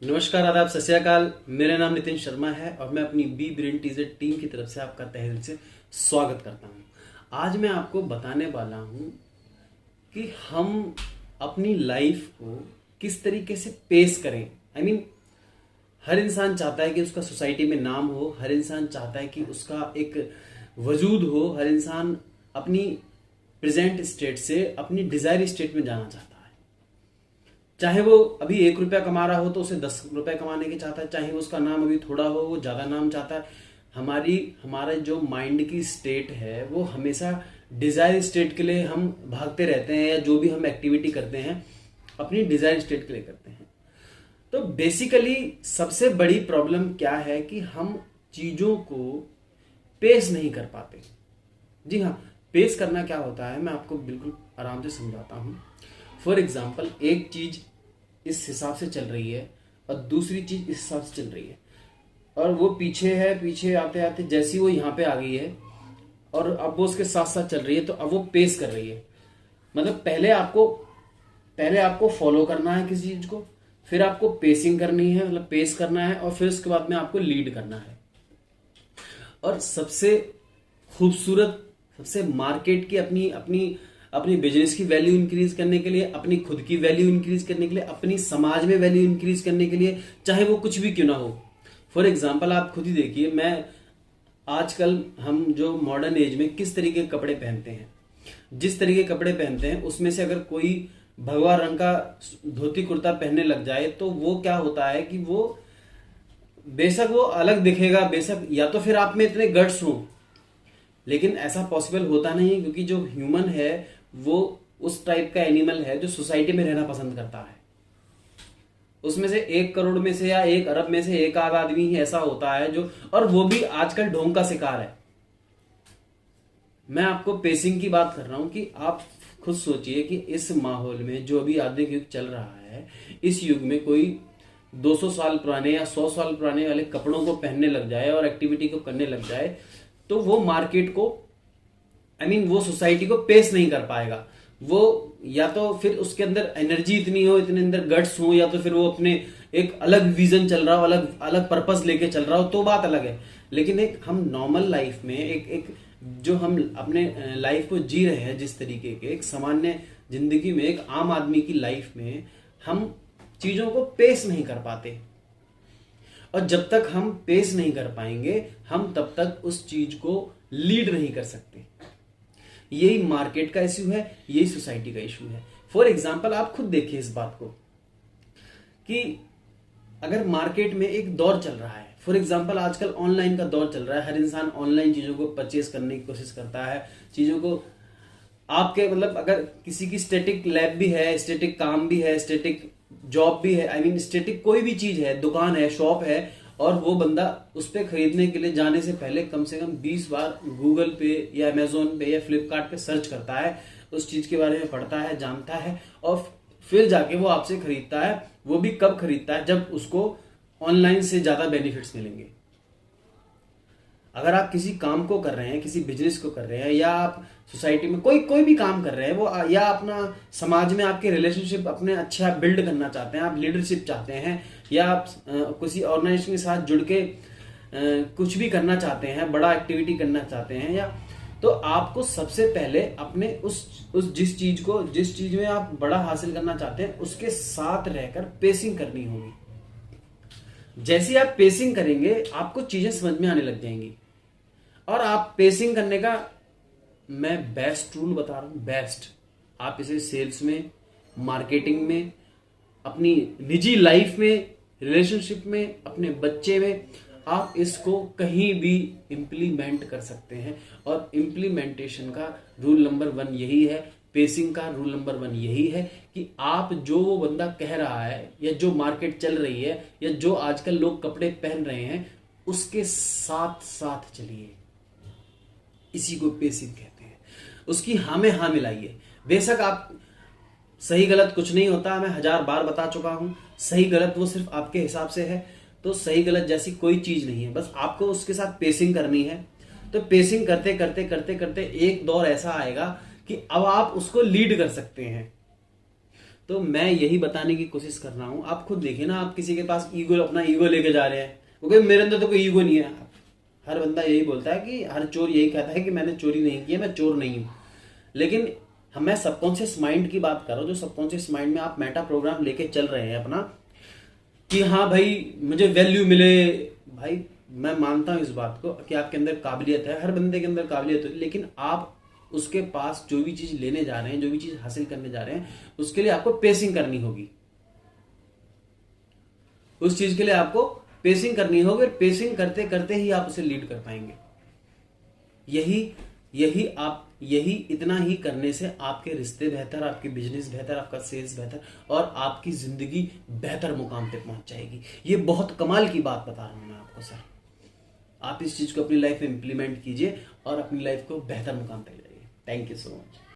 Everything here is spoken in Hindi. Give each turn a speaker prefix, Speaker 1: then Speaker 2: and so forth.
Speaker 1: नमस्कार, आदाब, सत श्री अकाल। मेरा नाम नितिन शर्मा है और मैं अपनी बी ब्रेन टीजर टीम की तरफ से आपका तहे दिल से स्वागत करता हूं। आज मैं आपको बताने वाला हूं कि हम अपनी लाइफ को किस तरीके से पेश करें। हर इंसान चाहता है कि उसका सोसाइटी में नाम हो, हर इंसान चाहता है कि उसका एक वजूद हो, हर इंसान अपनी प्रेजेंट स्टेट से अपनी डिजायर स्टेट में जाना चाहता है। चाहे वो अभी 1 रुपया कमा रहा हो तो उसे 10 रुपए कमाने की चाहता है, चाहे उसका नाम अभी थोड़ा हो वो ज्यादा नाम चाहता है। हमारे जो माइंड की स्टेट है वो हमेशा डिजायर स्टेट के लिए हम भागते रहते हैं, या जो भी हम एक्टिविटी करते हैं अपनी डिजायर स्टेट के लिए करते हैं। तो बेसिकली सबसे बड़ी प्रॉब्लम क्या है कि हम चीजों को पेश नहीं कर पाते। जी हाँ, पेश करना क्या होता है मैं आपको बिल्कुल आराम से समझाता हूं। फॉर एग्जाम्पल, एक चीज इस हिसाब से चल रही है और दूसरी चीज इस हिसाब से चल रही है, और वो पीछे है, पीछे आते आते जैसी वो यहाँ पे आ गई है और अब वो उसके साथ साथ चल रही है, तो अब वो पेस कर रही है। मतलब पहले आपको फॉलो करना है किसी चीज को, फिर आपको पेसिंग करनी है, मतलब पेस करना है, और फिर उसके बाद में आपको लीड करना है। और सबसे खूबसूरत, सबसे मार्केट की अपनी अपनी अपनी बिजनेस की वैल्यू इंक्रीज करने के लिए, अपनी खुद की वैल्यू इंक्रीज करने के लिए, अपनी समाज में वैल्यू इंक्रीज करने के लिए, चाहे वो कुछ भी क्यों ना हो। फॉर एग्जाम्पल, आप खुद ही देखिए, मैं आजकल हम जो मॉडर्न एज में किस तरीके के कपड़े पहनते हैं, जिस तरीके के कपड़े पहनते हैं उसमें से अगर कोई भगवा रंग का धोती कुर्ता पहनने लग जाए तो वो क्या होता है कि वो बेशक वो अलग दिखेगा, बेशक या तो फिर आप में इतने गट्स हो, लेकिन ऐसा पॉसिबल होता नहीं है, क्योंकि जो ह्यूमन है वो उस टाइप का एनिमल है जो सोसाइटी में रहना पसंद करता है। उसमें से 1 करोड़ में से या 1 अरब में से एक आध आदमी ही ऐसा होता है जो, और वो भी आजकल ढोंग का शिकार है। मैं आपको पेसिंग की बात कर रहा हूं कि आप खुद सोचिए कि इस माहौल में जो अभी आधुनिक युग चल रहा है, इस युग में कोई 200 साल पुराने या 100 साल पुराने वाले कपड़ों को पहनने लग जाए और एक्टिविटी को करने लग जाए, तो वो मार्केट को वो सोसाइटी को पेश नहीं कर पाएगा। वो या तो फिर उसके अंदर एनर्जी इतनी हो, इतने अंदर गट्स हो, या तो फिर वो अपने एक अलग विजन चल रहा हो, अलग अलग पर्पस लेके चल रहा हो, तो बात अलग है। लेकिन एक हम नॉर्मल लाइफ में एक जो हम अपने लाइफ को जी रहे हैं, जिस तरीके के एक सामान्य जिंदगी में, एक आम आदमी की लाइफ में हम चीजों को पेश नहीं कर पाते। और जब तक हम पेश नहीं कर पाएंगे, हम तब तक उस चीज को लीड नहीं कर सकते। यही मार्केट का इश्यू है, यही सोसाइटी का इश्यू है। फॉर एग्जाम्पल, आप खुद देखिए इस बात को कि अगर मार्केट में एक दौर चल रहा है, फॉर एग्जाम्पल आजकल ऑनलाइन का दौर चल रहा है, हर इंसान ऑनलाइन चीजों को परचेज करने की कोशिश करता है, चीजों को आपके अगर किसी की स्टैटिक लैब भी है, स्टैटिक काम भी है, स्टैटिक जॉब भी है, स्टैटिक कोई भी चीज है, दुकान है, शॉप है, और वो बंदा उस पर खरीदने के लिए जाने से पहले कम से कम 20 बार गूगल पे या अमेजोन पे या फ्लिपकार्ट पे सर्च करता है, उस चीज के बारे में पढ़ता है, जानता है, और फिर जाके वो आपसे खरीदता है। वो भी कब खरीदता है? जब उसको ऑनलाइन से ज्यादा बेनिफिट्स मिलेंगे। अगर आप किसी काम को कर रहे हैं, किसी बिजनेस को कर रहे हैं, या आप सोसाइटी में कोई भी काम कर रहे हैं, वो या अपना समाज में आपके रिलेशनशिप अपने अच्छा बिल्ड करना चाहते हैं, आप लीडरशिप चाहते हैं, या आप किसी ऑर्गेनाइजेशन के साथ जुड़ के कुछ भी करना चाहते हैं, बड़ा एक्टिविटी करना चाहते हैं, या तो आपको सबसे पहले अपने उस जिस चीज में आप बड़ा हासिल करना चाहते हैं उसके साथ रहकर पेसिंग करनी होगी। जैसे आप पेसिंग करेंगे आपको चीजें समझ में आने लग जाएंगी। और आप पेसिंग करने का मैं बेस्ट रूल बता रहा हूं, बेस्ट। आप इसे सेल्स में, मार्केटिंग में, अपनी निजी लाइफ में, रिलेशनशिप में, अपने बच्चे में, आप इसको कहीं भी इंप्लीमेंट कर सकते हैं। और इंप्लीमेंटेशन का रूल नंबर 1 यही है, पेसिंग का रूल नंबर 1 यही है कि आप जो वो बंदा कह रहा है, या जो मार्केट चल रही है, या जो आजकल लोग कपड़े पहन रहे हैं, उसके साथ साथ चलिए। इसी को पेसिंग कहते हैं। उसकी हाँ में हाँ मिलाइए। बेशक आप सही गलत कुछ नहीं होता, मैं 1000 बार बता चुका हूं। सही गलत वो सिर्फ आपके हिसाब से है, तो सही गलत जैसी कोई चीज नहीं है, बस आपको उसके साथ पेसिंग करनी है। तो पेसिंग करते करते करते करते एक दौर ऐसा आएगा कि अब आप उसको लीड कर सकते हैं। तो मैं यही बताने की कोशिश कर रहा हूं। आप खुद देखिए ना, आप किसी के पास ईगो, अपना ईगो लेके जा रहे हैं, क्योंकि मेरे अंदर तो कोई ईगो नहीं है। हर बंदा यही बोलता है कि हर चोर यही कहता है कि मैंने चोरी नहीं की है, मैं चोर नहीं हूं। लेकिन मैं सबकॉन्शियस माइंड की बात कर रहा हूं, जो सबकॉन्शियस माइंड में आप मेटा प्रोग्राम लेके चल रहे हैं अपना, कि हाँ भाई मुझे वैल्यू मिले। भाई मैं मानता हूं इस बात को कि आपके अंदर काबिलियत है, हर बंदे के अंदर काबिलियत है, लेकिन आप उसके पास जो भी चीज लेने जा रहे हैं, जो भी चीज हासिल करने जा रहे हैं, उसके लिए आपको पेसिंग करनी होगी। उस चीज के लिए आपको पेसिंग करनी होगी, और पेसिंग करते करते ही आप उसे लीड कर पाएंगे। यही इतना ही करने से आपके रिश्ते बेहतर, आपके बिजनेस बेहतर, आपका सेल्स बेहतर, और आपकी जिंदगी बेहतर मुकाम पे पहुंच जाएगी। ये बहुत कमाल की बात बता रहा हूं मैं आपको सर। आप इस चीज को अपनी लाइफ में इंप्लीमेंट कीजिए और अपनी लाइफ को बेहतर मुकाम पे ले जाइए। Thank you so much.